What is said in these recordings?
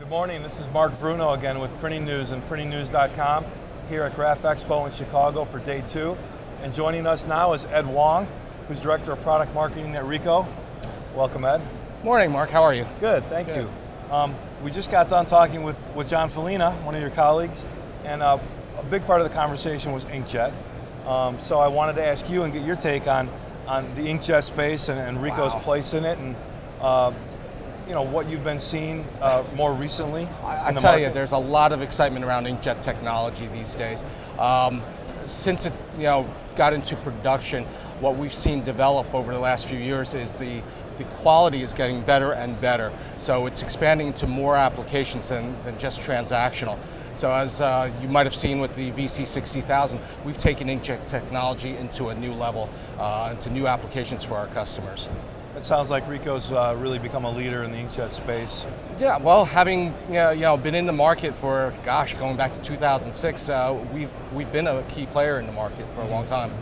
Good morning, this is Mark Bruno again with Printing News and PrintingNews.com here at Graph Expo in Chicago for day 2. And joining us now is Ed Wong, who's Director of Product Marketing at Ricoh. Welcome, Ed. Morning, Mark. How are you? Good, thank you. We just got done talking with John Felina, one of your colleagues, and a big part of the conversation was inkjet. So I wanted to ask you and get your take on the inkjet space and Ricoh's place in it, and what you've been seeing more recently. I tell you, there's a lot of excitement around inkjet technology these days. Since it got into production, what we've seen develop over the last few years is the quality is getting better and better. So it's expanding into more applications than just transactional. So as you might have seen with the VC60000, we've taken inkjet technology into a new level, into new applications for our customers. It sounds like Ricoh's really become a leader in the inkjet space. Yeah, well, having been in the market for, going back to 2006, we've been a key player in the market for a long time.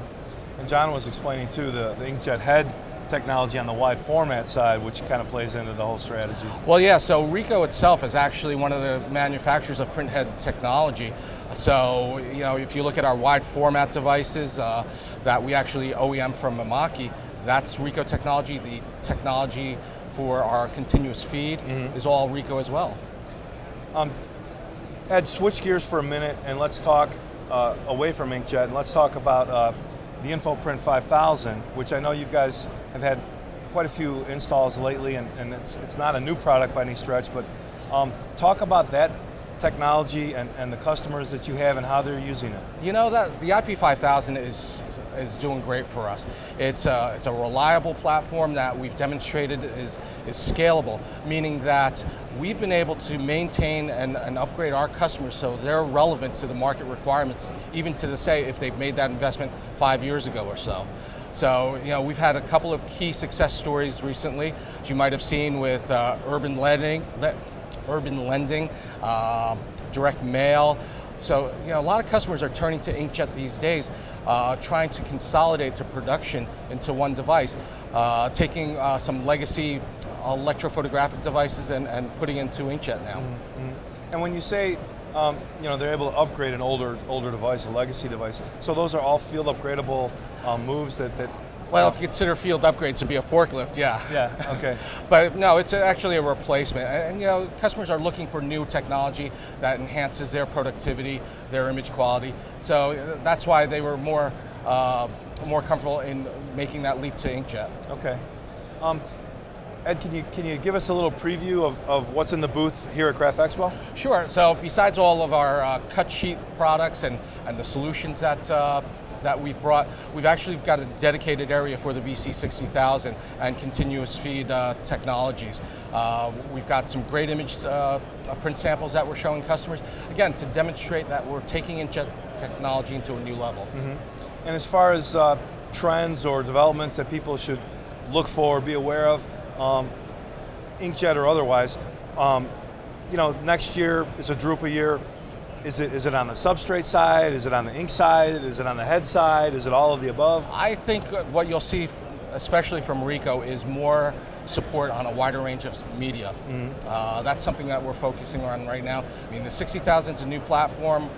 And John was explaining too the inkjet head technology on the wide format side, which kind of plays into the whole strategy. Well, yeah, so Ricoh itself is actually one of the manufacturers of print head technology. So, if you look at our wide format devices that we actually OEM from Mamaki, that's Ricoh technology. The technology for our continuous feed is all Ricoh as well. Ed, switch gears for a minute and let's talk away from inkjet, and let's talk about the InfoPrint 5000, which I know you guys have had quite a few installs lately, and it's not a new product by any stretch, but talk about that technology and the customers that you have and how they're using it. That the IP5000 is doing great for us. It's a reliable platform that we've demonstrated is scalable, meaning that we've been able to maintain and upgrade our customers so they're relevant to the market requirements, even to this day, if they've made that investment 5 years ago or so. So, we've had a couple of key success stories recently, as you might have seen with urban lending, direct mail. So, a lot of customers are turning to inkjet these days, trying to consolidate their production into one device, taking some legacy electrophotographic devices and putting into inkjet now. And when you say they're able to upgrade an older device, a legacy device, so those are all field upgradable moves that well, if you consider field upgrades to be a forklift, yeah. Yeah, okay. But no, it's actually a replacement. And customers are looking for new technology that enhances their productivity, their image quality. So that's why they were more comfortable in making that leap to inkjet. Okay. Ed, can you give us a little preview of what's in the booth here at Graph Expo? Sure. So besides all of our cut sheet products and the solutions that we've brought, we've got a dedicated area for the VC60000 and continuous feed technologies. We've got some great image print samples that we're showing customers, again, to demonstrate that we're taking inkjet technology into a new level. And as far as trends or developments that people should look for, be aware of, inkjet or otherwise, next year is a Drupa year. Is it on the substrate side? Is it on the ink side? Is it on the head side? Is it all of the above? I think what you'll see, especially from Ricoh, is more support on a wider range of media. That's something that we're focusing on right now. I mean, the 60,000 is a new platform.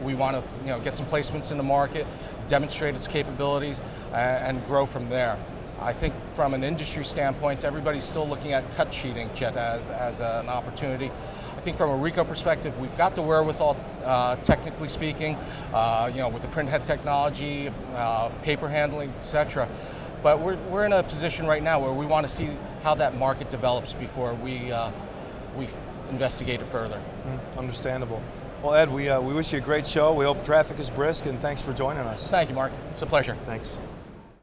We want to get some placements in the market, demonstrate its capabilities, and grow from there. I think from an industry standpoint, everybody's still looking at cut sheet inkjet as an opportunity. I think from a Ricoh perspective, we've got the wherewithal, technically speaking, with the print head technology, paper handling, etc. But we're in a position right now where we want to see how that market develops before we investigate it further. Understandable. Well, Ed, we wish you a great show. We hope traffic is brisk, and thanks for joining us. Thank you, Mark. It's a pleasure. Thanks.